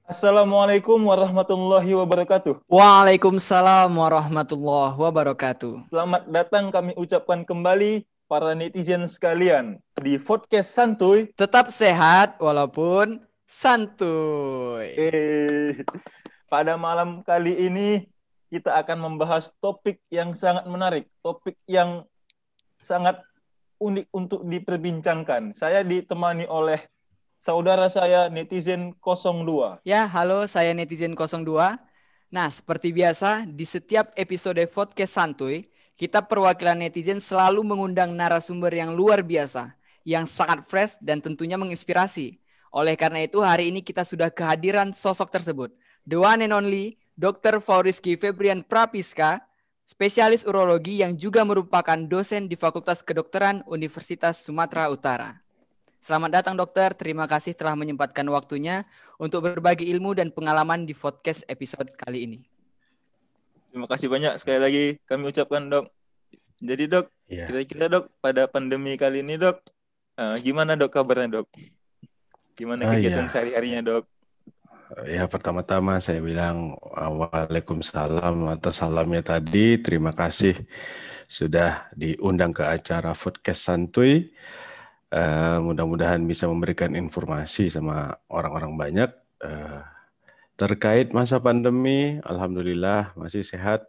Assalamualaikum warahmatullahi wabarakatuh. Waalaikumsalam warahmatullahi wabarakatuh. Selamat datang kami ucapkan kembali para netizen sekalian di podcast Santuy. Tetap sehat walaupun santuy. Eh, pada malam kali ini kita akan membahas topik yang sangat menarik, topik yang sangat unik untuk diperbincangkan. Saya ditemani oleh saudara saya netizen 02. Ya, halo, saya netizen 02. Nah, seperti biasa, di setiap episode podcast santuy, kita perwakilan netizen selalu mengundang narasumber yang luar biasa, yang sangat fresh dan tentunya menginspirasi. Oleh karena itu, hari ini kita sudah kehadiran sosok tersebut. The one and only Dr. Fauriski Febrian Prapiska, spesialis urologi yang juga merupakan dosen di Fakultas Kedokteran Universitas Sumatera Utara. Selamat datang dokter, terima kasih telah menyempatkan waktunya untuk berbagi ilmu dan pengalaman di podcast episode kali ini. Terima kasih banyak sekali lagi kami ucapkan dok. Jadi dok, kira-kira dok pada pandemi kali ini dok, gimana dok kabarnya dok? Gimana kegiatan sehari-harinya dok? Ya, pertama-tama saya bilang waalaikumsalam atas salamnya tadi. Terima kasih sudah diundang ke acara podcast santuy. Mudah-mudahan bisa memberikan informasi sama orang-orang banyak terkait masa pandemi. Alhamdulillah masih sehat.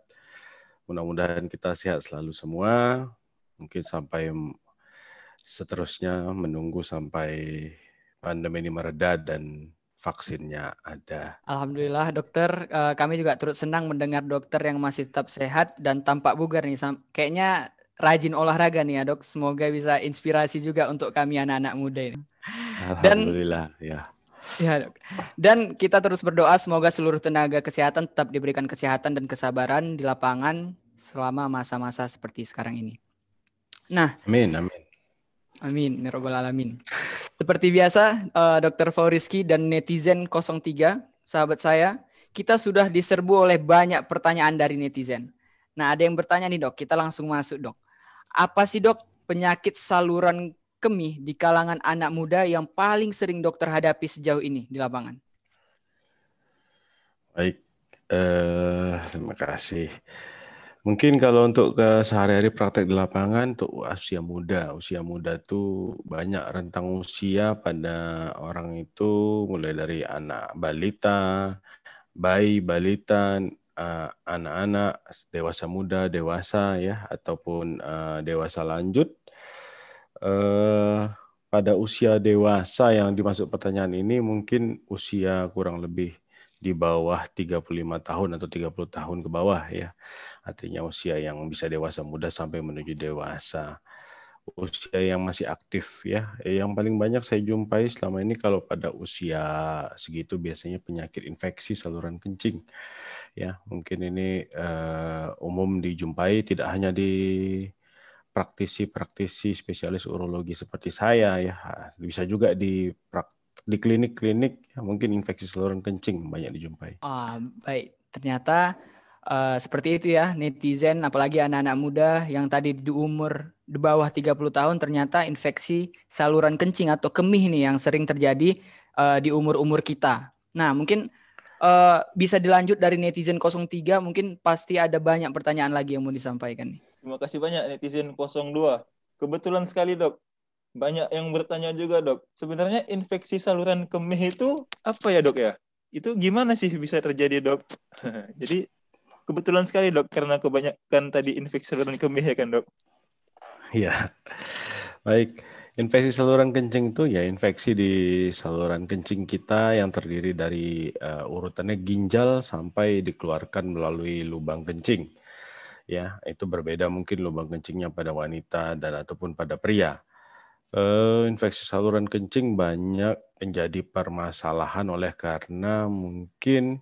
Mudah-mudahan kita sehat selalu semua. Mungkin sampai seterusnya menunggu sampai pandemi ini mereda dan vaksinnya ada. Alhamdulillah dokter, kami juga turut senang mendengar dokter yang masih tetap sehat dan tampak bugar nih. Kayaknya rajin olahraga nih ya dok. Semoga bisa inspirasi juga untuk kami anak-anak muda ini. Alhamdulillah ya. Ya, dan kita terus berdoa semoga seluruh tenaga kesehatan tetap diberikan kesehatan dan kesabaran di lapangan selama masa-masa seperti sekarang ini. Nah, amin. Amin, ya Rabbal Alamin. Seperti biasa, Dr. Fauriski dan netizen 03, sahabat saya, kita sudah diserbu oleh banyak pertanyaan dari netizen. Nah, ada yang bertanya nih dok, kita langsung masuk dok. Apa sih dok penyakit saluran kemih di kalangan anak muda yang paling sering dokter hadapi sejauh ini di lapangan? Baik, terima kasih. Mungkin kalau untuk ke sehari-hari praktek di lapangan untuk usia muda tuh banyak rentang usia pada orang itu mulai dari anak balita, bayi, balita, anak-anak, dewasa muda, dewasa ya, ataupun dewasa lanjut. Pada usia dewasa yang dimasuk pertanyaan ini mungkin usia kurang lebih di bawah 35 tahun atau 30 tahun ke bawah ya. Artinya usia yang bisa dewasa muda sampai menuju dewasa. Usia yang masih aktif ya. Yang paling banyak saya jumpai selama ini kalau pada usia segitu biasanya penyakit infeksi saluran kencing. Ya, mungkin ini umum dijumpai tidak hanya di praktisi spesialis urologi seperti saya ya, bisa juga di klinik-klinik ya, mungkin infeksi saluran kencing banyak dijumpai. Baik, ternyata seperti itu ya netizen, apalagi anak-anak muda yang tadi di umur di bawah 30 tahun ternyata infeksi saluran kencing atau kemih nih yang sering terjadi di umur-umur kita. Nah, mungkin bisa dilanjut dari netizen 03, mungkin pasti ada banyak pertanyaan lagi yang mau disampaikan nih. Terima kasih banyak netizen 02. Kebetulan sekali dok, banyak yang bertanya juga dok. Sebenarnya infeksi saluran kemih itu apa ya dok ya? Itu gimana sih bisa terjadi dok? Jadi kebetulan sekali dok, karena kebanyakan tadi infeksi saluran kemih ya kan dok? Ya, baik. Infeksi saluran kencing itu ya infeksi di saluran kencing kita yang terdiri dari urutannya ginjal sampai dikeluarkan melalui lubang kencing. Ya, itu berbeda mungkin lubang kencingnya pada wanita dan ataupun pada pria. Infeksi saluran kencing banyak menjadi permasalahan oleh karena mungkin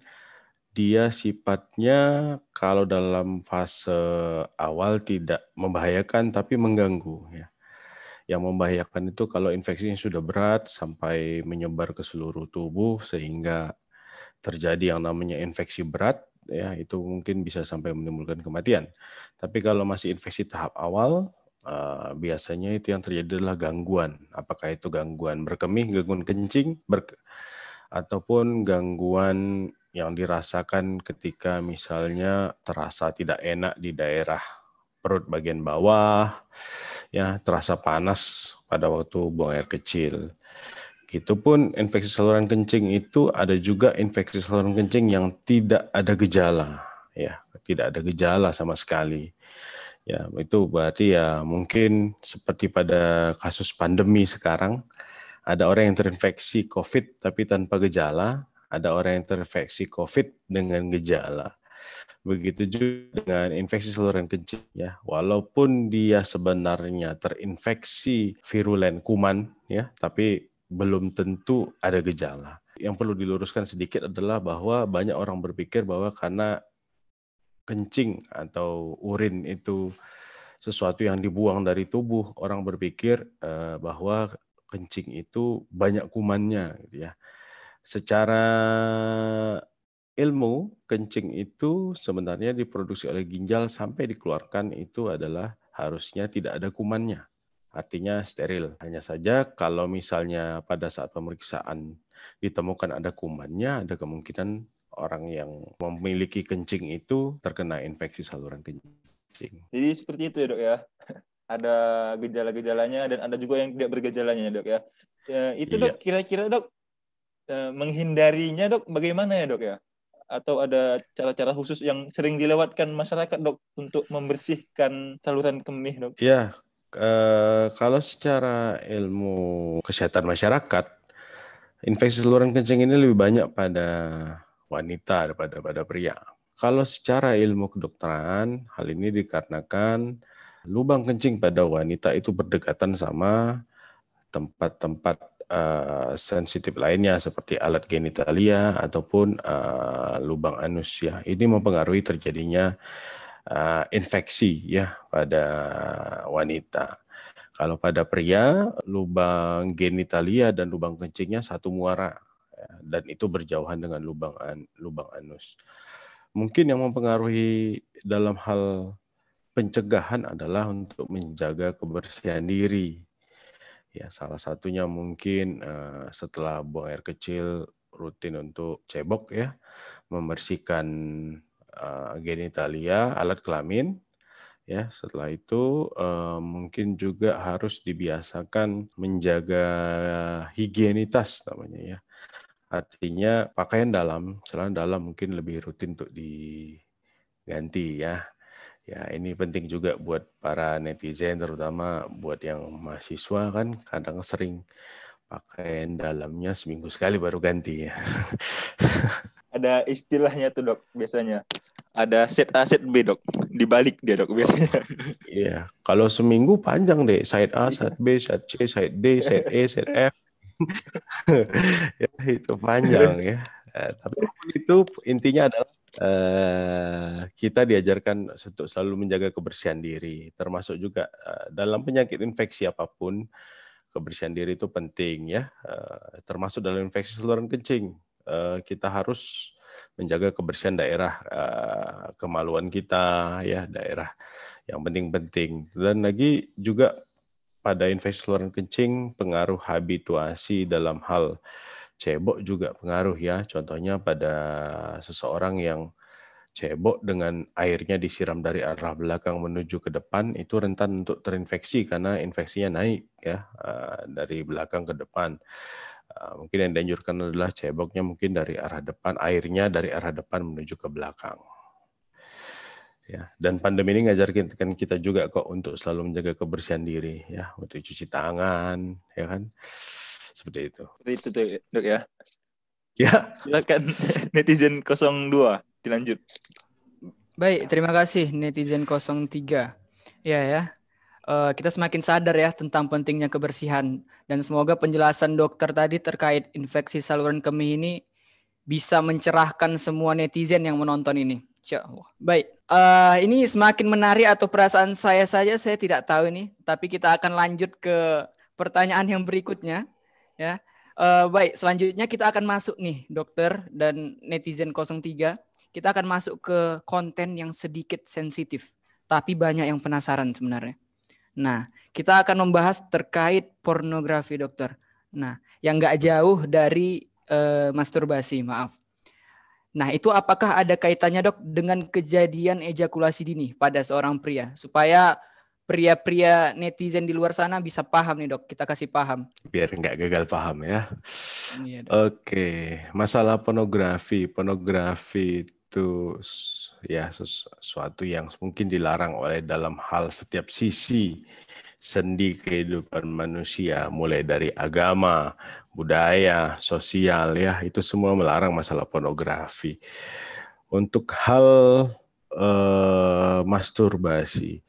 dia sifatnya kalau dalam fase awal tidak membahayakan tapi mengganggu ya. Yang membahayakan itu kalau infeksinya sudah berat sampai menyebar ke seluruh tubuh sehingga terjadi yang namanya infeksi berat ya, itu mungkin bisa sampai menimbulkan kematian. Tapi kalau masih infeksi tahap awal, biasanya itu yang terjadi adalah gangguan. Apakah itu gangguan berkemih, gangguan kencing, ataupun gangguan yang dirasakan ketika misalnya terasa tidak enak di daerah perut bagian bawah, ya terasa panas pada waktu buang air kecil. Begitupun infeksi saluran kencing itu ada juga infeksi saluran kencing yang tidak ada gejala, ya tidak ada gejala sama sekali. Ya itu berarti ya mungkin seperti pada kasus pandemi sekarang, ada orang yang terinfeksi COVID tapi tanpa gejala, ada orang yang terinfeksi COVID dengan gejala. Begitu juga dengan infeksi saluran kencing, ya. Walaupun dia sebenarnya terinfeksi virulen kuman, ya, tapi belum tentu ada gejala. Yang perlu diluruskan sedikit adalah bahwa banyak orang berpikir bahwa karena kencing atau urin itu sesuatu yang dibuang dari tubuh, orang berpikir bahwa kencing itu banyak kumannya, gitu ya. Secara ilmu, kencing itu sebenarnya diproduksi oleh ginjal sampai dikeluarkan itu adalah harusnya tidak ada kumannya. Artinya steril. Hanya saja kalau misalnya pada saat pemeriksaan ditemukan ada kumannya, ada kemungkinan orang yang memiliki kencing itu terkena infeksi saluran kencing. Jadi seperti itu ya dok ya. Ada gejala-gejalanya dan ada juga yang tidak bergejalanya ya dok ya. Itu dok, kira-kira dok menghindarinya dok bagaimana ya dok ya? Atau ada cara-cara khusus yang sering dilewatkan masyarakat dok untuk membersihkan saluran kemih dok? Ya, kalau secara ilmu kesehatan masyarakat, infeksi saluran kencing ini lebih banyak pada wanita daripada pada pria. Kalau secara ilmu kedokteran, hal ini dikarenakan lubang kencing pada wanita itu berdekatan sama tempat-tempat sensitif lainnya seperti alat genitalia ataupun lubang anus, ya. Ini mempengaruhi terjadinya infeksi, ya, pada wanita. Kalau pada pria, lubang genitalia dan lubang kencingnya satu muara, ya, dan itu berjauhan dengan lubang anus. Mungkin yang mempengaruhi dalam hal pencegahan adalah untuk menjaga kebersihan diri. Ya, salah satunya mungkin setelah buang air kecil rutin untuk cebok, ya, membersihkan genitalia, alat kelamin. Ya, setelah itu mungkin juga harus dibiasakan menjaga higienitas namanya, ya. Artinya pakaian dalam, celana dalam mungkin lebih rutin untuk diganti, ya. Ya, ini penting juga buat para netizen, terutama buat yang mahasiswa kan kadang sering pakaian dalamnya seminggu sekali baru ganti, ya. Ada istilahnya tuh dok biasanya. Ada set A, set B dok. Dibalik dia dok biasanya. Iya, kalau seminggu panjang deh. Side A, side B, side C, side D, side E, side F. Ya, itu panjang, ya. Tapi itu intinya adalah kita diajarkan untuk selalu menjaga kebersihan diri. Termasuk juga dalam penyakit infeksi apapun, kebersihan diri itu penting, ya. Termasuk dalam infeksi saluran kencing. Kita harus menjaga kebersihan daerah kemaluan kita, ya, daerah yang penting-penting. Dan lagi juga pada infeksi saluran kencing pengaruh habituasi dalam hal cebok juga pengaruh, ya. Contohnya pada seseorang yang cebok dengan airnya disiram dari arah belakang menuju ke depan itu rentan untuk terinfeksi karena infeksinya naik, ya, dari belakang ke depan. Mungkin yang dianjurkan adalah ceboknya mungkin dari arah depan, airnya dari arah depan menuju ke belakang. Ya, dan pandemi ini ngajarkan kita juga kok untuk selalu menjaga kebersihan diri, ya, untuk cuci tangan, ya kan, seperti itu. Itu tuh dok ya. Ya. Silakan netizen 02 dilanjut. Baik, terima kasih netizen 03. Ya. Kita semakin sadar ya tentang pentingnya kebersihan dan semoga penjelasan dokter tadi terkait infeksi saluran kemih ini bisa mencerahkan semua netizen yang menonton ini. Insyaallah. Baik, ini semakin menarik atau perasaan saya saja saya tidak tahu ini, tapi kita akan lanjut ke pertanyaan yang berikutnya, ya. Baik, selanjutnya kita akan masuk nih dokter dan netizen 03. Kita akan masuk ke konten yang sedikit sensitif, tapi banyak yang penasaran sebenarnya. Nah, kita akan membahas terkait pornografi dokter. Nah, yang nggak jauh dari masturbasi, maaf. Nah, itu apakah ada kaitannya, Dok, dengan kejadian ejakulasi dini pada seorang pria? Supaya pria-pria netizen di luar sana bisa paham nih, Dok. Kita kasih paham. Biar nggak gagal paham ya. Iya, Dok. Oke, masalah pornografi. Pornografi itu ya sesuatu yang mungkin dilarang oleh dalam hal setiap sisi sendi kehidupan manusia, mulai dari agama, budaya, sosial, ya itu semua melarang masalah pornografi. Untuk hal masturbasi,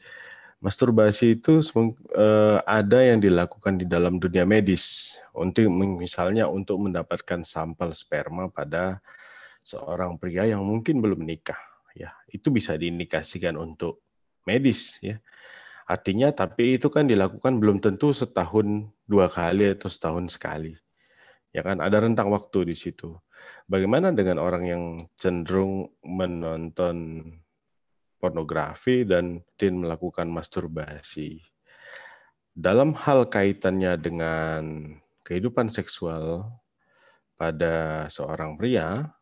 masturbasi itu ada yang dilakukan di dalam dunia medis, untuk misalnya untuk mendapatkan sampel sperma pada seorang pria yang mungkin belum menikah, ya itu bisa diindikasikan untuk medis, ya. Artinya, tapi itu kan dilakukan belum tentu setahun 2 kali atau setahun sekali. Ya kan, ada rentang waktu di situ. Bagaimana dengan orang yang cenderung menonton pornografi dan melakukan masturbasi? Dalam hal kaitannya dengan kehidupan seksual pada seorang pria,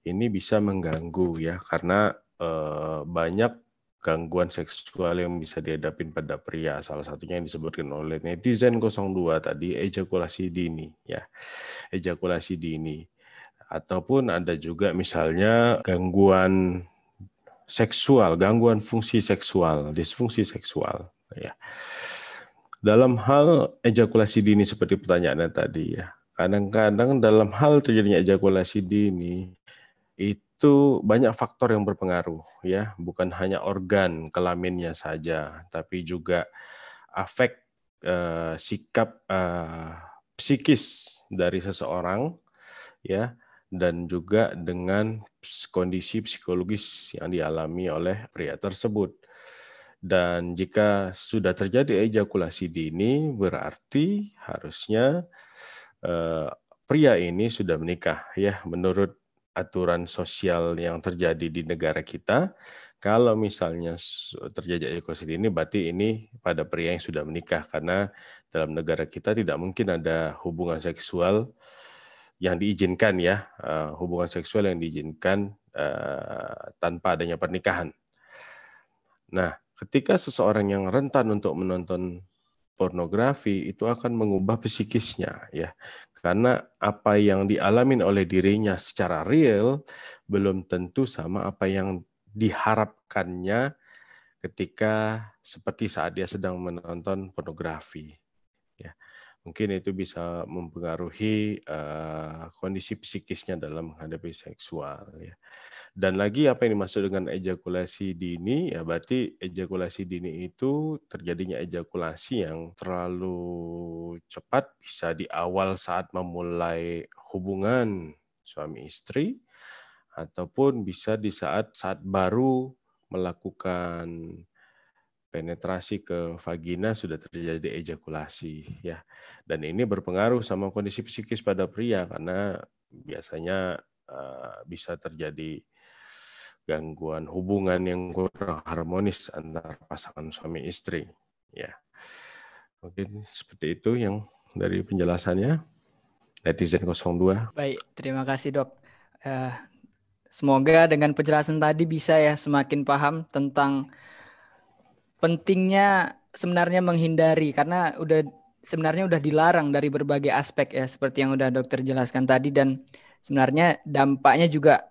ini bisa mengganggu ya, karena banyak gangguan seksual yang bisa dihadapi pada pria. Salah satunya yang disebutkan oleh netizen 02 tadi, ejakulasi dini ya. Ejakulasi dini. Ataupun ada juga misalnya gangguan seksual, gangguan fungsi seksual, disfungsi seksual ya. Dalam hal ejakulasi dini seperti pertanyaannya tadi ya. Kadang-kadang dalam hal terjadinya ejakulasi dini itu banyak faktor yang berpengaruh ya, bukan hanya organ kelaminnya saja, tapi juga afek sikap psikis dari seseorang ya, dan juga dengan kondisi psikologis yang dialami oleh pria tersebut. Dan jika sudah terjadi ejakulasi dini, berarti harusnya pria ini sudah menikah ya, menurut aturan sosial yang terjadi di negara kita. Kalau misalnya terjadi ejakulasi dini, berarti ini pada pria yang sudah menikah, karena dalam negara kita tidak mungkin ada hubungan seksual yang diizinkan ya, hubungan seksual yang diizinkan tanpa adanya pernikahan. Nah, ketika seseorang yang rentan untuk menonton pornografi, itu akan mengubah psikisnya ya, karena apa yang dialami oleh dirinya secara real belum tentu sama apa yang diharapkannya ketika seperti saat dia sedang menonton pornografi ya. Mungkin itu bisa mempengaruhi kondisi psikisnya dalam menghadapi seksual ya. Dan lagi apa yang dimaksud dengan ejakulasi dini, ya berarti ejakulasi dini itu terjadinya ejakulasi yang terlalu cepat, bisa di awal saat memulai hubungan suami istri, ataupun bisa di saat baru melakukan penetrasi ke vagina sudah terjadi ejakulasi ya. Dan ini berpengaruh sama kondisi psikis pada pria, karena biasanya bisa terjadi gangguan hubungan yang kurang harmonis antara pasangan suami istri ya. Mungkin seperti itu yang dari penjelasannya netizen 02. Baik, terima kasih, Dok. Semoga dengan penjelasan tadi bisa ya semakin paham tentang pentingnya sebenarnya menghindari, karena sebenarnya udah dilarang dari berbagai aspek ya, seperti yang udah dokter jelaskan tadi, dan sebenarnya dampaknya juga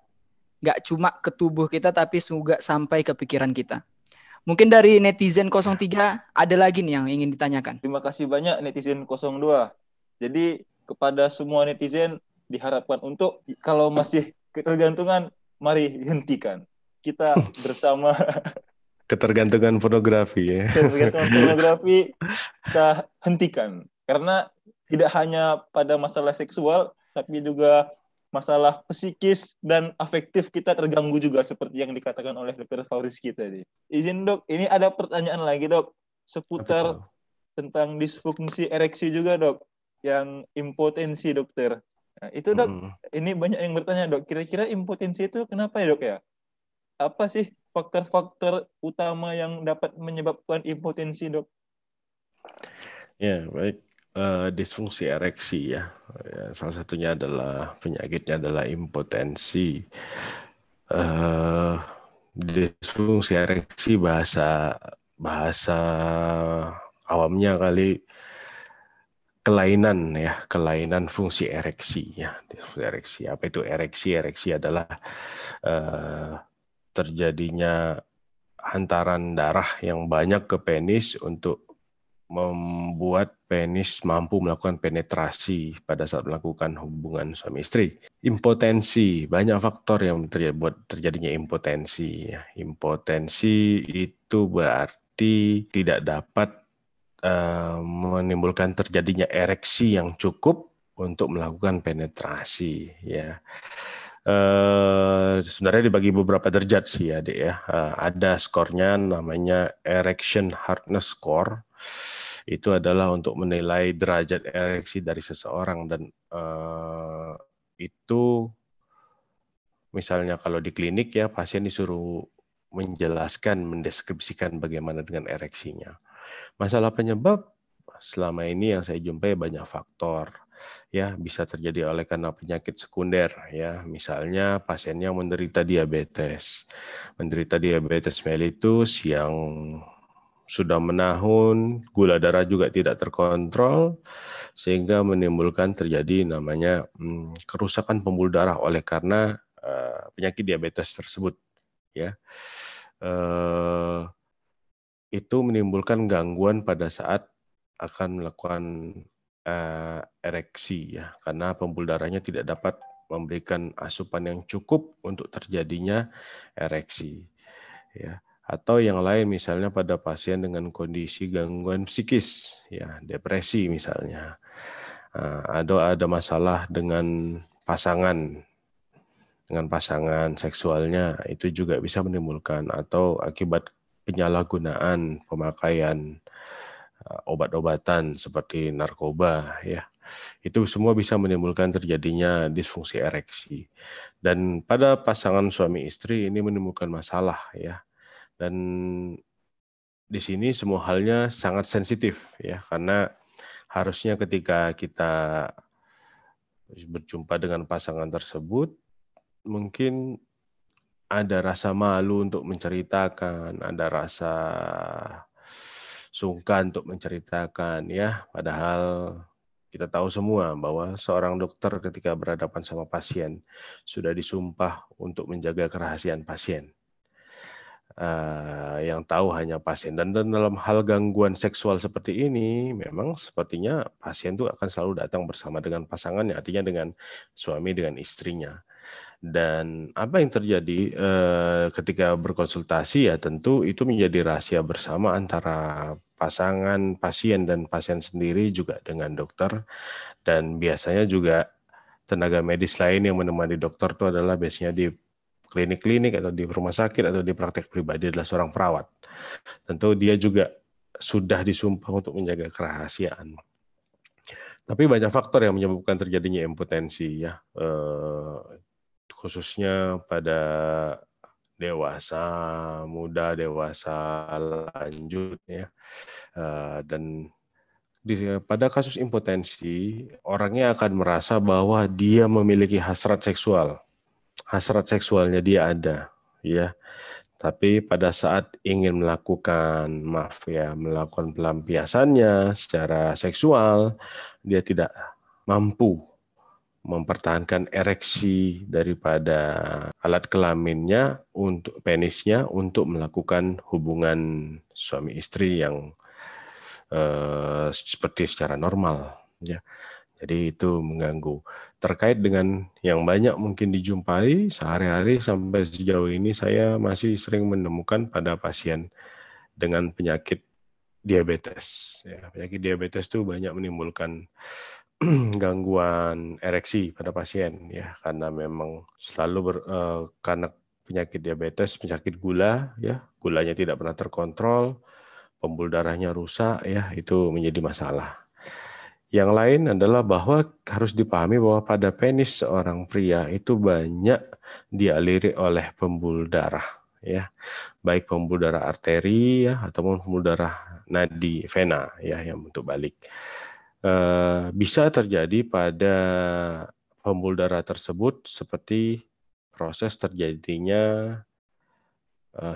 nggak cuma ke tubuh kita tapi juga sampai ke pikiran kita. Mungkin dari netizen 03 ada lagi nih yang ingin ditanyakan. Terima kasih banyak netizen 02. Jadi kepada semua netizen diharapkan untuk kalau masih ketergantungan, mari hentikan. Kita bersama ketergantungan pornografi ya. Ketergantungan pornografi kita hentikan. Karena tidak hanya pada masalah seksual, tapi juga masalah psikis dan afektif kita terganggu juga, seperti yang dikatakan oleh Dr. Faurizky tadi. Izin dok, ini ada pertanyaan lagi dok, seputar tentang disfungsi ereksi juga dok, yang impotensi dokter. Nah, itu dok, ini banyak yang bertanya dok, kira-kira impotensi itu kenapa ya dok ya? Apa sih faktor-faktor utama yang dapat menyebabkan impotensi dok? Ya baik, disfungsi ereksi ya. Salah satunya adalah penyakitnya adalah impotensi. Disfungsi ereksi bahasa awamnya kali kelainan fungsi ereksi ya. Disfungsi ereksi. Apa itu ereksi? Ereksi adalah terjadinya hantaran darah yang banyak ke penis untuk membuat penis mampu melakukan penetrasi pada saat melakukan hubungan suami istri. Impotensi, banyak faktor yang buat terjadinya impotensi. Impotensi itu berarti tidak dapat menimbulkan terjadinya ereksi yang cukup untuk melakukan penetrasi. Ya. Sebenarnya dibagi beberapa derajat sih ya, Dek, ya. Ada skornya namanya erection hardness score. Itu adalah untuk menilai derajat ereksi dari seseorang, dan itu misalnya kalau di klinik ya pasien disuruh menjelaskan, mendeskripsikan bagaimana dengan ereksinya. Masalah penyebab selama ini yang saya jumpai banyak faktor. Ya, bisa terjadi oleh karena penyakit sekunder ya. Misalnya pasien yang menderita diabetes. Menderita diabetes mellitus yang sudah menahun, gula darah juga tidak terkontrol, sehingga menimbulkan terjadi namanya kerusakan pembuluh darah oleh karena penyakit diabetes tersebut. Ya, itu menimbulkan gangguan pada saat akan melakukan ereksi ya, karena pembuluh darahnya tidak dapat memberikan asupan yang cukup untuk terjadinya ereksi. Ya. Atau yang lain misalnya pada pasien dengan kondisi gangguan psikis, ya depresi misalnya, ada masalah dengan pasangan seksualnya, itu juga bisa menimbulkan, atau akibat penyalahgunaan pemakaian obat-obatan seperti narkoba, ya itu semua bisa menimbulkan terjadinya disfungsi ereksi. Dan pada pasangan suami istri ini menimbulkan masalah ya. Dan di sini semua halnya sangat sensitif ya, karena harusnya ketika kita berjumpa dengan pasangan tersebut mungkin ada rasa malu untuk menceritakan, ada rasa sungkan untuk menceritakan ya, padahal kita tahu semua bahwa seorang dokter ketika berhadapan sama pasien sudah disumpah untuk menjaga kerahasiaan pasien. Yang tahu hanya pasien. Dan dalam hal gangguan seksual seperti ini, memang sepertinya pasien itu akan selalu datang bersama dengan pasangannya, artinya dengan suami, dengan istrinya. Dan apa yang terjadi ketika berkonsultasi ya tentu itu menjadi rahasia bersama antara pasangan, pasien, dan pasien sendiri juga dengan dokter. Dan biasanya juga tenaga medis lain yang menemani dokter itu adalah biasanya di klinik-klinik atau di rumah sakit atau di praktek pribadi adalah seorang perawat. Tentu dia juga sudah disumpah untuk menjaga kerahasiaan. Tapi banyak faktor yang menyebabkan terjadinya impotensi ya, khususnya pada dewasa, muda, dewasa, lanjut ya. Dan pada kasus impotensi, orangnya akan merasa bahwa dia memiliki hasrat seksual. Hasrat seksualnya dia ada, ya. Tapi pada saat ingin melakukan pelampiasannya secara seksual, dia tidak mampu mempertahankan ereksi daripada alat kelaminnya untuk penisnya untuk melakukan hubungan suami istri yang seperti secara normal, ya. Jadi itu mengganggu. Terkait dengan yang banyak mungkin dijumpai sehari-hari sampai sejauh ini, saya masih sering menemukan pada pasien dengan penyakit diabetes. Ya, penyakit diabetes itu banyak menimbulkan gangguan ereksi pada pasien, ya, karena memang selalu karena penyakit diabetes, penyakit gula, ya, gulanya tidak pernah terkontrol, pembuluh darahnya rusak, ya, itu menjadi masalah. Yang lain adalah bahwa harus dipahami bahwa pada penis seorang pria itu banyak dialiri oleh pembuluh darah, ya, baik pembuluh darah arteri ya ataupun pembuluh darah nadi vena ya yang bentuk balik. bisa terjadi pada pembuluh darah tersebut seperti proses terjadinya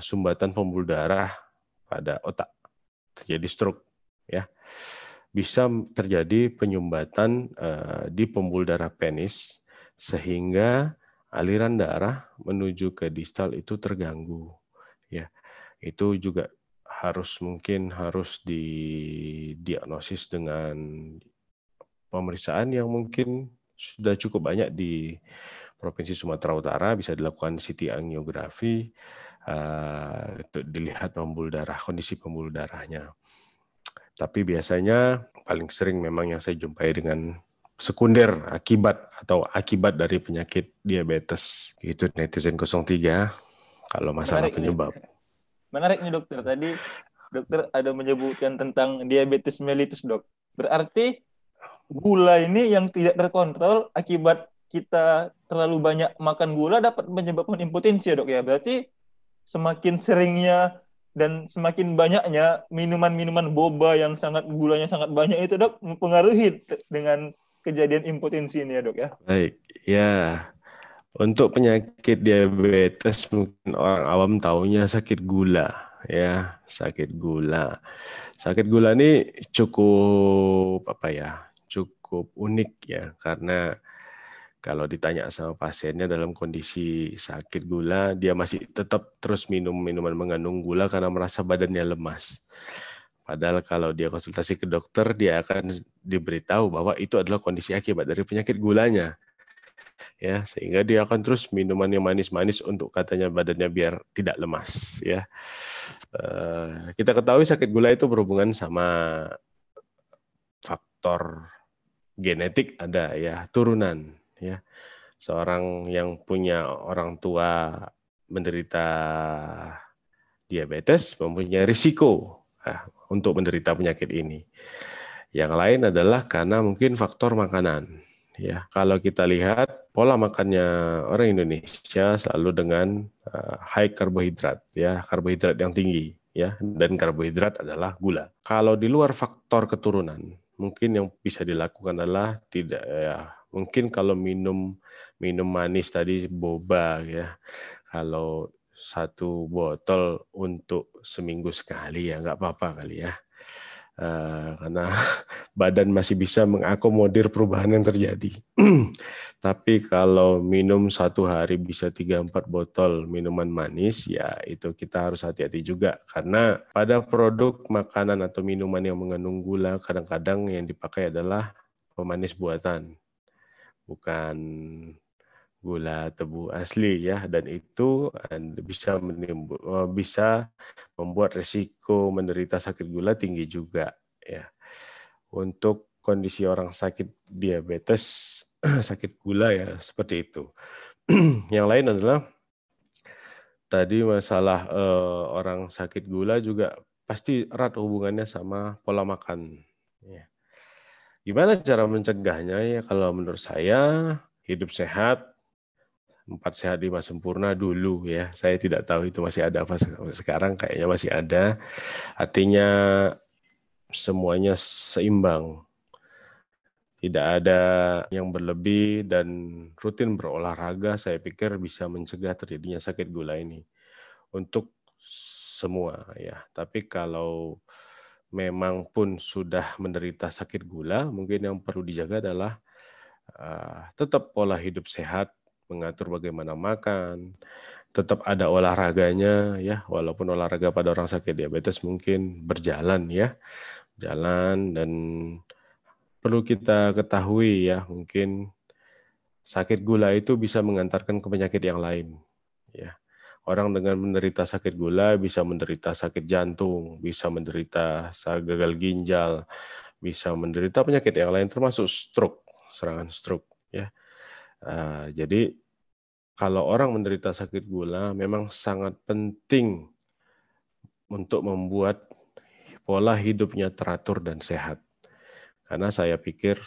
sumbatan pembuluh darah pada otak, terjadi stroke, ya. Bisa terjadi penyumbatan di pembuluh darah penis sehingga aliran darah menuju ke distal itu terganggu, ya. Itu juga mungkin harus didiagnosis dengan pemeriksaan yang mungkin sudah cukup banyak di Provinsi Sumatera Utara, bisa dilakukan CT angiografi untuk dilihat kondisi pembuluh darahnya. Tapi biasanya paling sering memang yang saya jumpai dengan sekunder akibat dari penyakit diabetes. Itu netizen 03 kalau masalah penyebab. Menarik nih dokter. Tadi dokter ada menyebutkan tentang diabetes mellitus, dok. Berarti gula ini yang tidak terkontrol akibat kita terlalu banyak makan gula dapat menyebabkan impotensi, ya dok ya. Berarti semakin seringnya dan semakin banyaknya minuman-minuman boba yang gulanya sangat banyak itu, dok, mempengaruhi dengan kejadian impotensi ini, ya dok ya. Baik, ya. Untuk penyakit diabetes mungkin orang awam taunya sakit gula, ya, sakit gula. Sakit gula ini cukup cukup unik ya, karena kalau ditanya sama pasiennya dalam kondisi sakit gula, dia masih tetap terus minum minuman mengandung gula karena merasa badannya lemas. Padahal kalau dia konsultasi ke dokter, dia akan diberitahu bahwa itu adalah kondisi akibat dari penyakit gulanya. Ya, sehingga dia akan terus minuman yang manis-manis untuk katanya badannya biar tidak lemas, ya. Kita ketahui sakit gula itu berhubungan sama faktor genetik, ada ya, turunan, ya. Seorang yang punya orang tua menderita diabetes mempunyai risiko untuk menderita penyakit ini. Yang lain adalah karena mungkin faktor makanan. Ya, kalau kita lihat pola makannya orang Indonesia selalu dengan high karbohidrat, ya, karbohidrat yang tinggi, ya, dan karbohidrat adalah gula. Kalau di luar faktor keturunan, mungkin yang bisa dilakukan adalah mungkin kalau minum manis tadi boba, ya, kalau 1 botol untuk seminggu sekali ya nggak apa-apa kali ya. Karena badan masih bisa mengakomodir perubahan yang terjadi. Tapi kalau minum 1 hari bisa 3-4 botol minuman manis, ya itu kita harus hati-hati juga. Karena pada produk makanan atau minuman yang mengandung gula, kadang-kadang yang dipakai adalah pemanis buatan, bukan gula tebu asli, ya, dan itu bisa membuat risiko menderita sakit gula tinggi juga, ya. Untuk kondisi orang sakit diabetes, sakit gula, ya seperti itu. Yang lain adalah tadi masalah orang sakit gula juga pasti erat hubungannya sama pola makan, ya. Gimana cara mencegahnya? Ya, kalau menurut saya hidup sehat, 4 sehat 5 sempurna dulu, ya. Saya tidak tahu itu masih ada apa sekarang, kayaknya masih ada. Artinya semuanya seimbang. Tidak ada yang berlebih dan rutin berolahraga, saya pikir bisa mencegah terjadinya sakit gula ini. Untuk semua, ya. Tapi kalau memang pun sudah menderita sakit gula, mungkin yang perlu dijaga adalah tetap pola hidup sehat, mengatur bagaimana makan, tetap ada olahraganya, ya, walaupun olahraga pada orang sakit diabetes mungkin berjalan, ya, jalan. Dan perlu kita ketahui, ya, mungkin sakit gula itu bisa mengantarkan ke penyakit yang lain, ya. Orang dengan menderita sakit gula bisa menderita sakit jantung, bisa menderita gagal ginjal, bisa menderita penyakit yang lain termasuk stroke, serangan stroke, ya. Jadi kalau orang menderita sakit gula memang sangat penting untuk membuat pola hidupnya teratur dan sehat. Karena saya pikir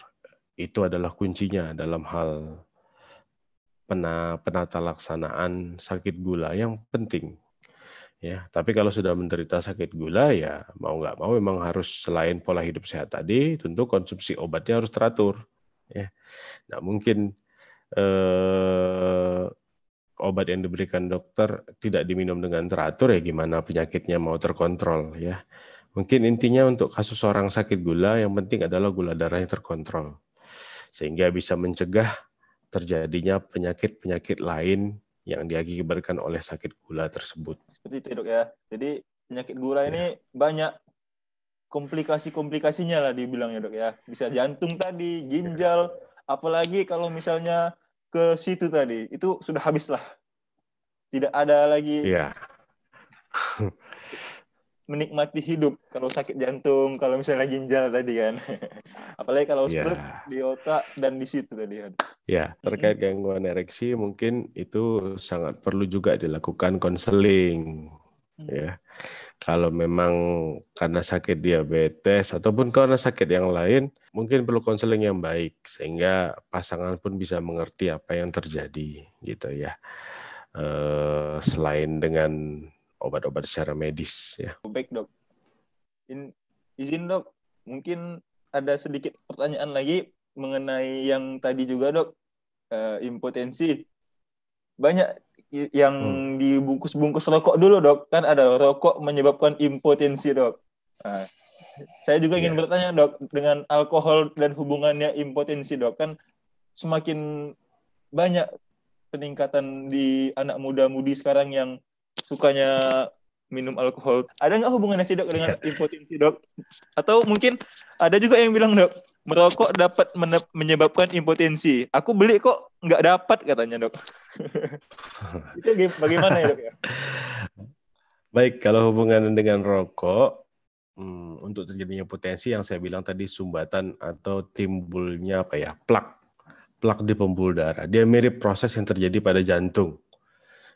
itu adalah kuncinya dalam hal penata laksanaan sakit gula yang penting. Ya, tapi kalau sudah menderita sakit gula ya mau nggak mau memang harus selain pola hidup sehat tadi, tentu konsumsi obatnya harus teratur. Ya, nggak mungkin obat yang diberikan dokter tidak diminum dengan teratur ya gimana penyakitnya mau terkontrol ya. Mungkin intinya untuk kasus orang sakit gula yang penting adalah gula darahnya terkontrol sehingga bisa mencegah terjadinya penyakit-penyakit lain yang diakibatkan oleh sakit gula tersebut. Seperti itu dok ya. Jadi penyakit gula ini banyak komplikasi-komplikasinya lah dibilangnya dok ya. Bisa jantung tadi, ginjal, apalagi kalau misalnya ke situ tadi, itu sudah habis lah. Tidak ada lagi menikmati hidup kalau sakit jantung, kalau misalnya ginjal tadi kan. Apalagi kalau stroke di otak dan di situ tadi. Ya, terkait gangguan ereksi mungkin itu sangat perlu juga dilakukan konseling. Ya, kalau memang karena sakit diabetes ataupun karena sakit yang lain, mungkin perlu konseling yang baik sehingga pasangan pun bisa mengerti apa yang terjadi, gitu ya. Selain dengan obat-obat secara medis ya. Baik dok. Izin dok, mungkin ada sedikit pertanyaan lagi mengenai yang tadi juga dok, impotensi. Banyak yang dibungkus-bungkus rokok dulu dok, kan ada rokok menyebabkan impotensi dok. Nah, saya juga ingin bertanya dok, dengan alkohol dan hubungannya impotensi dok, kan semakin banyak peningkatan di anak muda-mudi sekarang yang sukanya minum alkohol. Ada nggak hubungannya sih dok dengan impotensi dok? Atau mungkin ada juga yang bilang dok, merokok dapat menyebabkan impotensi. Aku beli kok nggak dapat katanya dok. Itu bagaimana ya dok ya? Baik, kalau hubungan dengan rokok, untuk terjadinya potensi yang saya bilang tadi sumbatan atau timbulnya plak di pembuluh darah. Dia mirip proses yang terjadi pada jantung.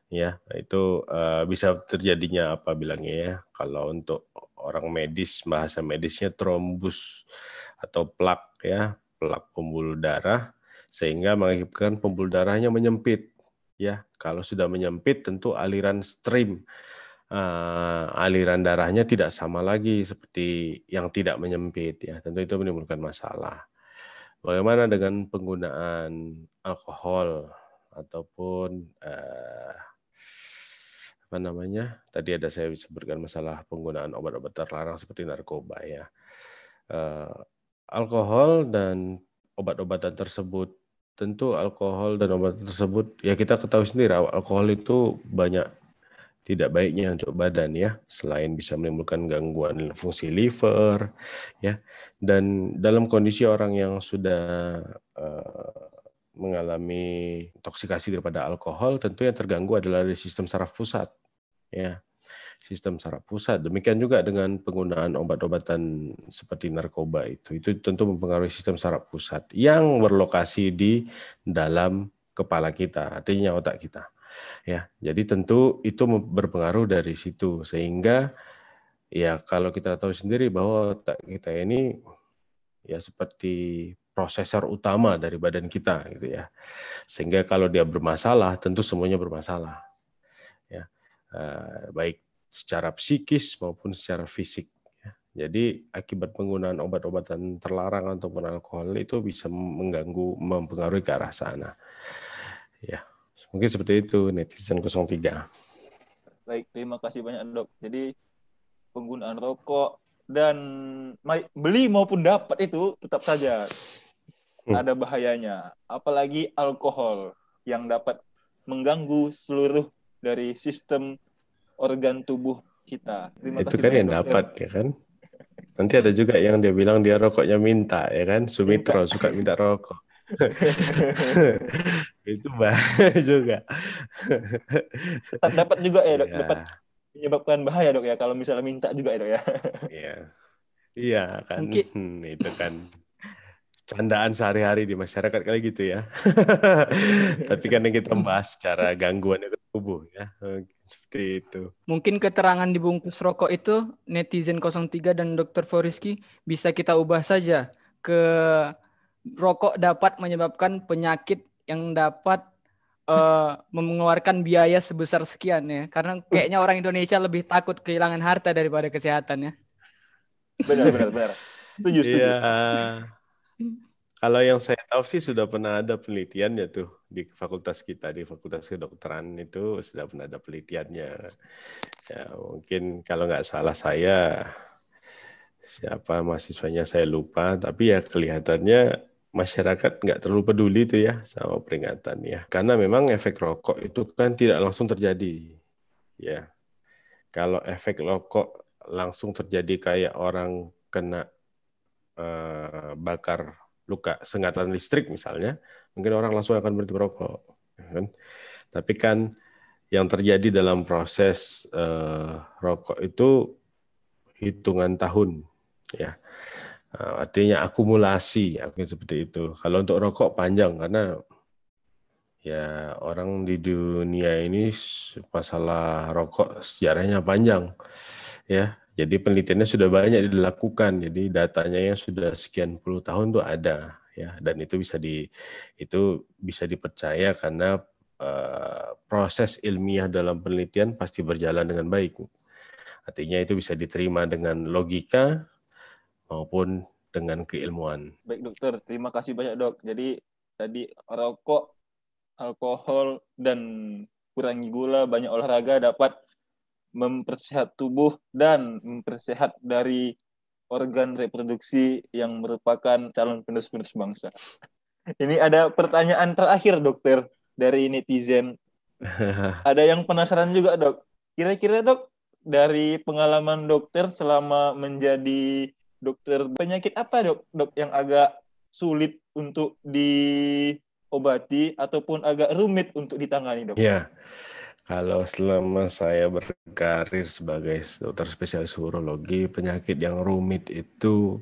Ya, itu bisa terjadinya apa bilangnya ya? Kalau untuk orang medis, bahasa medisnya trombus atau plak ya, plak pembuluh darah sehingga mengakibatkan pembuluh darahnya menyempit. Ya, kalau sudah menyempit tentu aliran aliran darahnya tidak sama lagi seperti yang tidak menyempit ya. Tentu itu menimbulkan masalah. Bagaimana dengan penggunaan alkohol ataupun tadi ada saya sebutkan masalah penggunaan obat-obat terlarang seperti narkoba ya. Alkohol dan obat-obatan tersebut, tentu alkohol dan obat tersebut ya kita ketahui sendiri alkohol itu banyak tidak baiknya untuk badan ya, selain bisa menimbulkan gangguan fungsi liver ya, dan dalam kondisi orang yang sudah mengalami intoksikasi daripada alkohol, tentu yang terganggu adalah dari sistem saraf pusat ya, sistem saraf pusat. Demikian juga dengan penggunaan obat-obatan seperti narkoba itu tentu mempengaruhi sistem saraf pusat yang berlokasi di dalam kepala kita, artinya otak kita. Ya, jadi tentu itu berpengaruh dari situ sehingga ya kalau kita tahu sendiri bahwa otak kita ini ya seperti prosesor utama dari badan kita gitu ya. Sehingga kalau dia bermasalah tentu semuanya bermasalah. Ya. Baik secara psikis maupun secara fisik. Ya. Jadi akibat penggunaan obat-obatan terlarang ataupun alkohol itu bisa mempengaruhi ke arah sana. Ya. Mungkin seperti itu netizen 03. Baik, terima kasih banyak dok. Jadi penggunaan rokok dan beli maupun dapat itu tetap saja ada bahayanya. Apalagi alkohol yang dapat mengganggu seluruh dari sistem organ tubuh kita. Terima itu kasih kan banyak, yang dokter. dapat ya kan. Nanti ada juga yang dia bilang dia rokoknya minta ya kan. Sumitro suka minta rokok. Itu bahaya juga. Tetap dapat juga ya dok, dapat menyebabkan bahaya dok ya kalau misalnya minta juga ya dok ya. Iya kan. Mungkin. Itu kan candaan sehari-hari di masyarakat kali gitu ya. Tapi kan yang kita bahas secara gangguan ke tubuh ya. Seperti itu. Mungkin keterangan di bungkus rokok itu netizen 03 dan Dr. Foriski bisa kita ubah saja ke rokok dapat menyebabkan penyakit yang dapat mengeluarkan biaya sebesar sekian ya. Karena kayaknya orang Indonesia lebih takut kehilangan harta daripada kesehatan ya. Benar. Setuju. Iya, kalau yang saya tahu sih sudah pernah ada penelitiannya tuh di fakultas kita, di Fakultas Kedokteran itu sudah pernah ada penelitiannya. Ya, mungkin kalau nggak salah siapa mahasiswanya saya lupa, tapi ya kelihatannya masyarakat nggak terlalu peduli itu ya sama peringatan ya. Karena memang efek rokok itu kan tidak langsung terjadi. Ya, kalau efek rokok langsung terjadi kayak orang kena bakar luka sengatan listrik misalnya, mungkin orang langsung akan berhenti merokok, kan? Tapi kan yang terjadi dalam proses rokok itu hitungan tahun, ya. Artinya akumulasi seperti itu. Kalau untuk rokok panjang karena ya orang di dunia ini masalah rokok sejarahnya panjang, ya. Jadi penelitiannya sudah banyak dilakukan. Jadi datanya yang sudah sekian puluh tahun tuh ada, ya. Dan itu bisa dipercaya karena proses ilmiah dalam penelitian pasti berjalan dengan baik. Artinya itu bisa diterima dengan logika maupun dengan keilmuan. Baik dokter, terima kasih banyak dok. Jadi tadi rokok, alkohol, dan kurangi gula, banyak olahraga dapat mempersehat tubuh dan mempersehat dari organ reproduksi yang merupakan calon penerus-penerus bangsa. Ini ada pertanyaan terakhir dokter dari netizen. Ada yang penasaran juga dok. Kira-kira dok, dari pengalaman dokter selama menjadi dokter, penyakit apa dok yang agak sulit untuk diobati ataupun agak rumit untuk ditangani dok? Ya. Kalau selama saya berkarir sebagai dokter spesialis urologi, penyakit yang rumit itu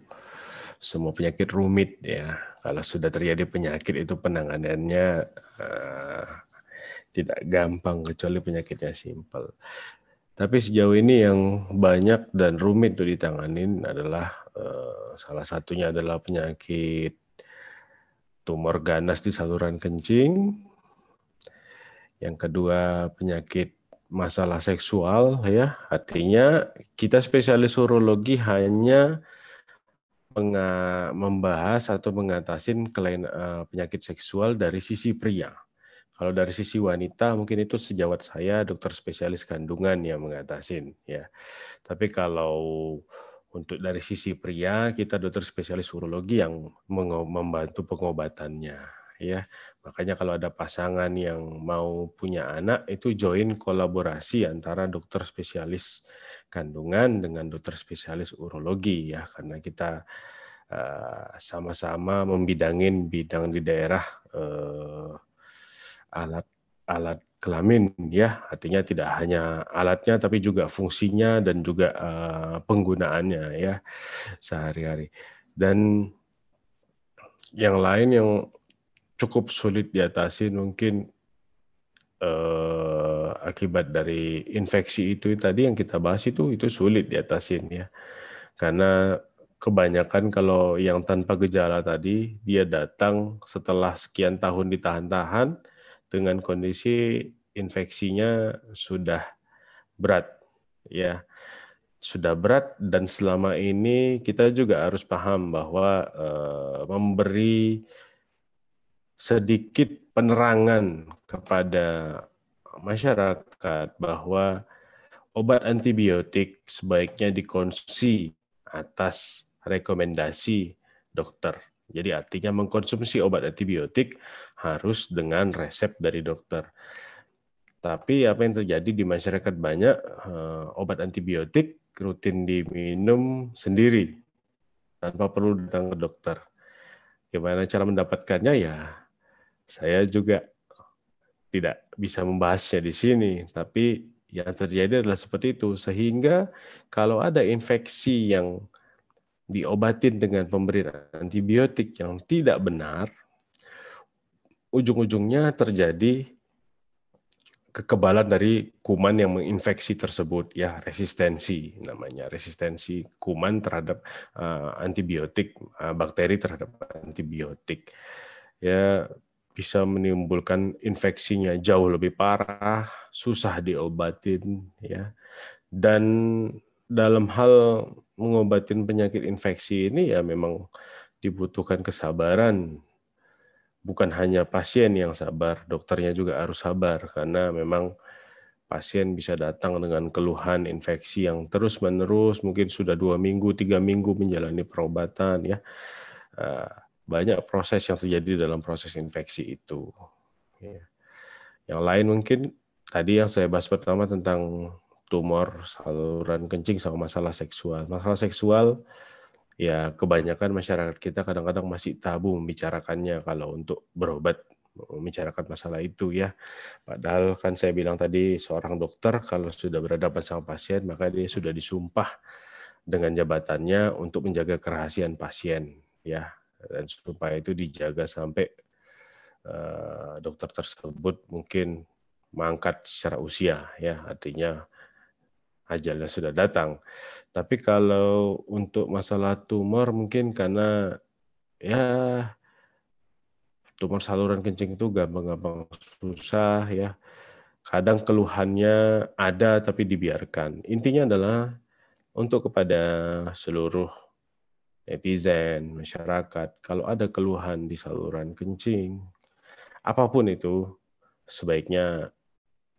semua penyakit rumit ya. Kalau sudah terjadi penyakit itu penanganannya tidak gampang kecuali penyakitnya simpel. Tapi sejauh ini yang banyak dan rumit untuk ditanganin adalah salah satunya adalah penyakit tumor ganas di saluran kencing. Yang kedua, penyakit masalah seksual, ya. Artinya kita spesialis urologi hanya membahas atau mengatasi penyakit seksual dari sisi pria. Kalau dari sisi wanita, mungkin itu sejawat saya dokter spesialis kandungan yang mengatasin, ya. Tapi kalau untuk dari sisi pria, kita dokter spesialis urologi yang membantu pengobatannya, ya. Makanya kalau ada pasangan yang mau punya anak, itu join kolaborasi antara dokter spesialis kandungan dengan dokter spesialis urologi, ya, karena kita sama-sama membidangin bidang di daerah alat kelamin, ya, artinya tidak hanya alatnya tapi juga fungsinya dan juga penggunaannya, ya, sehari-hari. Dan yang lain yang cukup sulit diatasi mungkin akibat dari infeksi itu tadi yang kita bahas itu sulit diatasin, ya, karena kebanyakan kalau yang tanpa gejala tadi dia datang setelah sekian tahun ditahan-tahan dengan kondisi infeksinya sudah berat, ya, sudah berat. Dan selama ini kita juga harus paham bahwa memberi sedikit penerangan kepada masyarakat bahwa obat antibiotik sebaiknya dikonsumsi atas rekomendasi dokter. Jadi artinya mengkonsumsi obat antibiotik harus dengan resep dari dokter. Tapi apa yang terjadi di masyarakat banyak obat antibiotik rutin diminum sendiri tanpa perlu datang ke dokter. Gimana cara mendapatkannya, ya saya juga tidak bisa membahasnya di sini, tapi yang terjadi adalah seperti itu. Sehingga kalau ada infeksi yang diobatin dengan pemberian antibiotik yang tidak benar, ujung-ujungnya terjadi kekebalan dari kuman yang menginfeksi tersebut, ya, resistensi namanya, resistensi kuman terhadap antibiotik, bakteri terhadap antibiotik. Ya, bisa menimbulkan infeksinya jauh lebih parah, susah diobatin, ya. Dan dalam hal mengobatin penyakit infeksi ini ya memang dibutuhkan kesabaran. Bukan hanya pasien yang sabar, dokternya juga harus sabar karena memang pasien bisa datang dengan keluhan infeksi yang terus-menerus, mungkin sudah 2 minggu, 3 minggu menjalani perobatan, ya. Banyak proses yang terjadi dalam proses infeksi itu. Yang lain mungkin tadi yang saya bahas pertama tentang tumor saluran kencing sama masalah seksual. Masalah seksual, ya kebanyakan masyarakat kita kadang-kadang masih tabu membicarakannya kalau untuk berobat, membicarakan masalah itu, ya. Padahal kan saya bilang tadi seorang dokter kalau sudah berhadapan sama pasien maka dia sudah disumpah dengan jabatannya untuk menjaga kerahasiaan pasien, ya, dan supaya itu dijaga sampai dokter tersebut mungkin mangkat secara usia, ya, artinya ajalnya sudah datang. Tapi kalau untuk masalah tumor mungkin karena ya tumor saluran kencing itu gampang-gampang susah, ya. Kadang keluhannya ada tapi dibiarkan. Intinya adalah untuk kepada seluruh netizen, masyarakat, kalau ada keluhan di saluran kencing, apapun itu, sebaiknya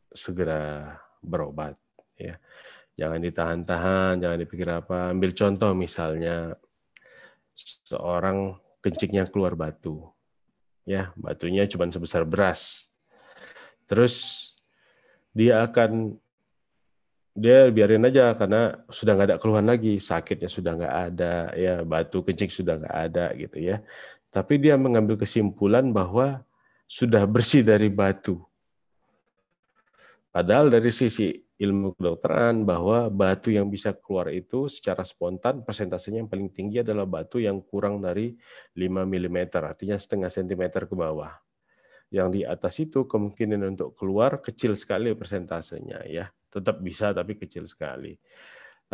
segera berobat, ya. Jangan ditahan-tahan, jangan dipikir apa. Ambil contoh misalnya seorang kencingnya keluar batu, ya, batunya cuma sebesar beras. Terus dia biarin aja karena sudah nggak ada keluhan lagi, sakitnya sudah nggak ada, ya, batu kencing sudah nggak ada, gitu, ya. Tapi dia mengambil kesimpulan bahwa sudah bersih dari batu. Padahal dari sisi ilmu kedokteran bahwa batu yang bisa keluar itu secara spontan persentasenya yang paling tinggi adalah batu yang kurang dari 5 mm, artinya setengah sentimeter ke bawah. Yang di atas itu kemungkinan untuk keluar kecil sekali persentasenya, ya. Tetap bisa tapi kecil sekali.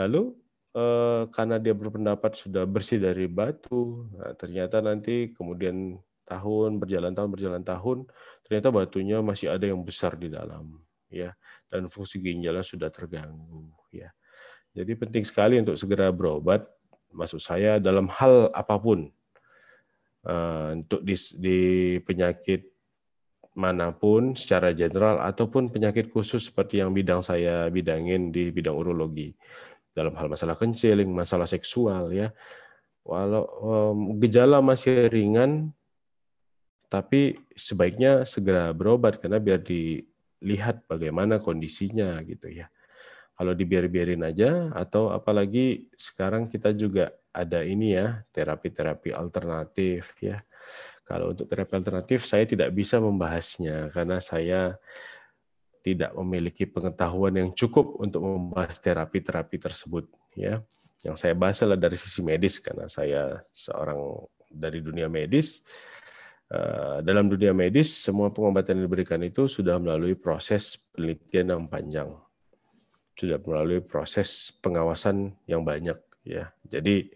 Lalu karena dia berpendapat sudah bersih dari batu, nah, ternyata nanti kemudian berjalan tahun, ternyata batunya masih ada yang besar di dalam, ya, dan fungsi ginjalnya sudah terganggu, ya. Jadi penting sekali untuk segera berobat, maksud saya dalam hal apapun, untuk di penyakit manapun secara general ataupun penyakit khusus seperti yang saya bidangin di bidang urologi. Dalam hal masalah kencing, masalah seksual, ya. Walau gejala masih ringan, tapi sebaiknya segera berobat karena biar dilihat bagaimana kondisinya, gitu, ya. Kalau dibiarin aja, atau apalagi sekarang kita juga ada ini, ya, terapi-terapi alternatif, ya. Kalau untuk terapi alternatif saya tidak bisa membahasnya karena saya tidak memiliki pengetahuan yang cukup untuk membahas terapi-terapi tersebut, ya. Yang saya bahas adalah dari sisi medis karena saya seorang dari dunia medis. Dalam dunia medis semua pengobatan yang diberikan itu sudah melalui proses penelitian yang panjang, sudah melalui proses pengawasan yang banyak, ya. Jadi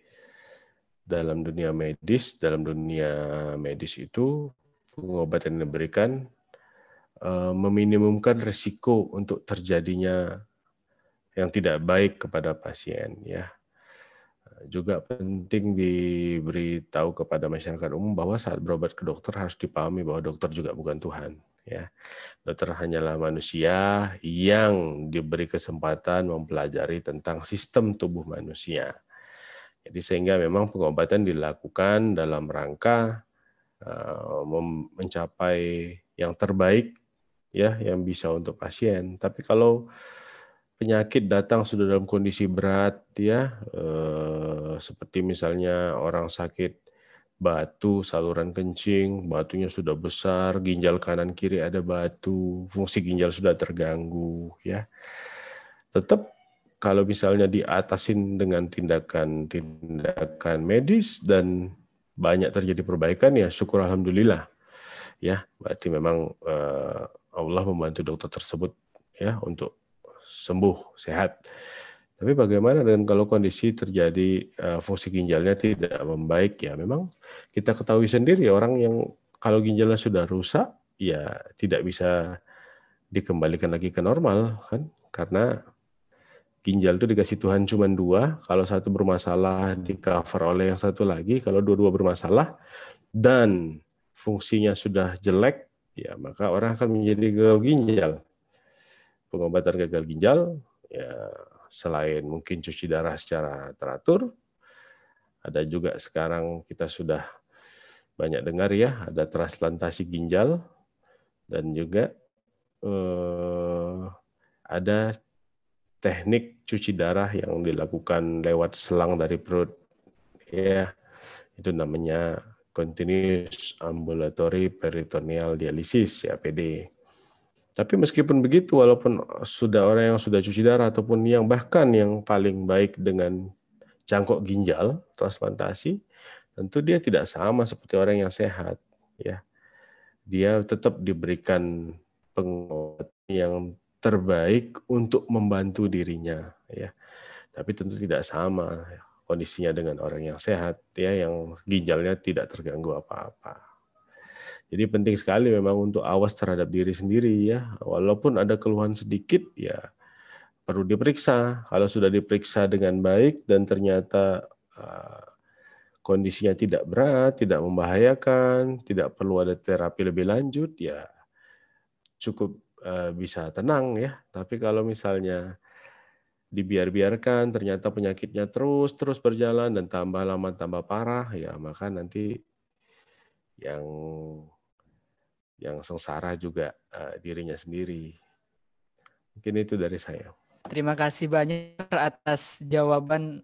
dalam dunia medis itu pengobatan yang diberikan meminimumkan risiko untuk terjadinya yang tidak baik kepada pasien, ya. Juga penting diberitahu kepada masyarakat umum bahwa saat berobat ke dokter harus dipahami bahwa dokter juga bukan Tuhan, ya. Dokter hanyalah manusia yang diberi kesempatan mempelajari tentang sistem tubuh manusia. Jadi sehingga memang pengobatan dilakukan dalam rangka mencapai yang terbaik, ya, yang bisa untuk pasien. Tapi kalau penyakit datang sudah dalam kondisi berat, ya, seperti misalnya orang sakit batu saluran kencing, batunya sudah besar, ginjal kanan kiri ada batu, fungsi ginjal sudah terganggu, ya. Tetap kalau misalnya diatasin dengan tindakan medis dan banyak terjadi perbaikan, ya syukur alhamdulillah, ya. Berarti memang Allah membantu dokter tersebut, ya, untuk sembuh sehat. Tapi bagaimana dengan kalau kondisi terjadi fungsi ginjalnya tidak membaik, ya memang kita ketahui sendiri orang yang Kalau ginjalnya sudah rusak, ya tidak bisa dikembalikan lagi ke normal kan, karena ginjal itu dikasih Tuhan cuma 2, kalau satu bermasalah di cover oleh yang satu lagi, kalau dua-dua bermasalah dan fungsinya sudah jelek, ya maka orang akan menjadi gagal ginjal. Pengobatan gagal ginjal, ya selain mungkin cuci darah secara teratur, ada juga sekarang kita sudah banyak dengar ya, ada transplantasi ginjal, dan juga ada teknik cuci darah yang dilakukan lewat selang dari perut, ya itu namanya continuous ambulatory peritoneal dialysis, ya APD. Tapi meskipun begitu, walaupun sudah orang yang sudah cuci darah ataupun yang bahkan yang paling baik dengan cangkok ginjal transplantasi, tentu dia tidak sama seperti orang yang sehat, ya. Dia tetap diberikan pengobatan yang terbaik untuk membantu dirinya, ya. Tapi tentu tidak sama kondisinya dengan orang yang sehat, ya, yang ginjalnya tidak terganggu apa-apa. Jadi penting sekali memang untuk awas terhadap diri sendiri, ya. Walaupun ada keluhan sedikit, ya perlu diperiksa. Kalau sudah diperiksa dengan baik dan ternyata kondisinya tidak berat, tidak membahayakan, tidak perlu ada terapi lebih lanjut, ya cukup bisa tenang, ya. Tapi kalau misalnya dibiarkan, ternyata penyakitnya terus berjalan dan tambah lama tambah parah, ya maka nanti yang sengsara juga dirinya sendiri. Mungkin itu dari saya. Terima kasih banyak atas jawaban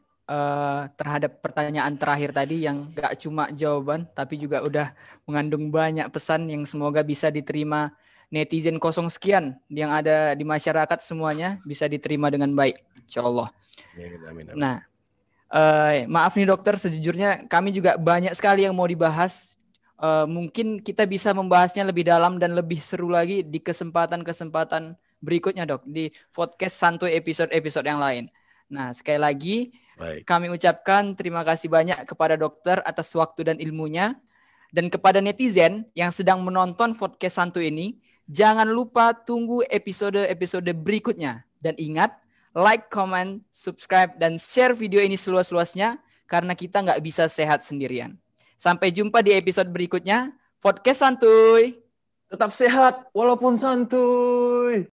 terhadap pertanyaan terakhir tadi yang gak cuma jawaban tapi juga udah mengandung banyak pesan yang semoga bisa diterima netizen 0 sekian yang ada di masyarakat, semuanya bisa diterima dengan baik, insyaallah. Amin. Nah, maaf nih dokter, sejujurnya kami juga banyak sekali yang mau dibahas. Mungkin kita bisa membahasnya lebih dalam dan lebih seru lagi di kesempatan-kesempatan berikutnya, Dok, di podcast santuy episode-episode yang lain. Nah, sekali lagi kami ucapkan terima kasih banyak kepada dokter atas waktu dan ilmunya, dan kepada netizen yang sedang menonton podcast santuy ini, jangan lupa tunggu episode-episode berikutnya, dan ingat, like, comment, subscribe, dan share video ini seluas-luasnya karena kita nggak bisa sehat sendirian. Sampai jumpa di episode berikutnya. Podcast santuy. Tetap sehat walaupun santuy.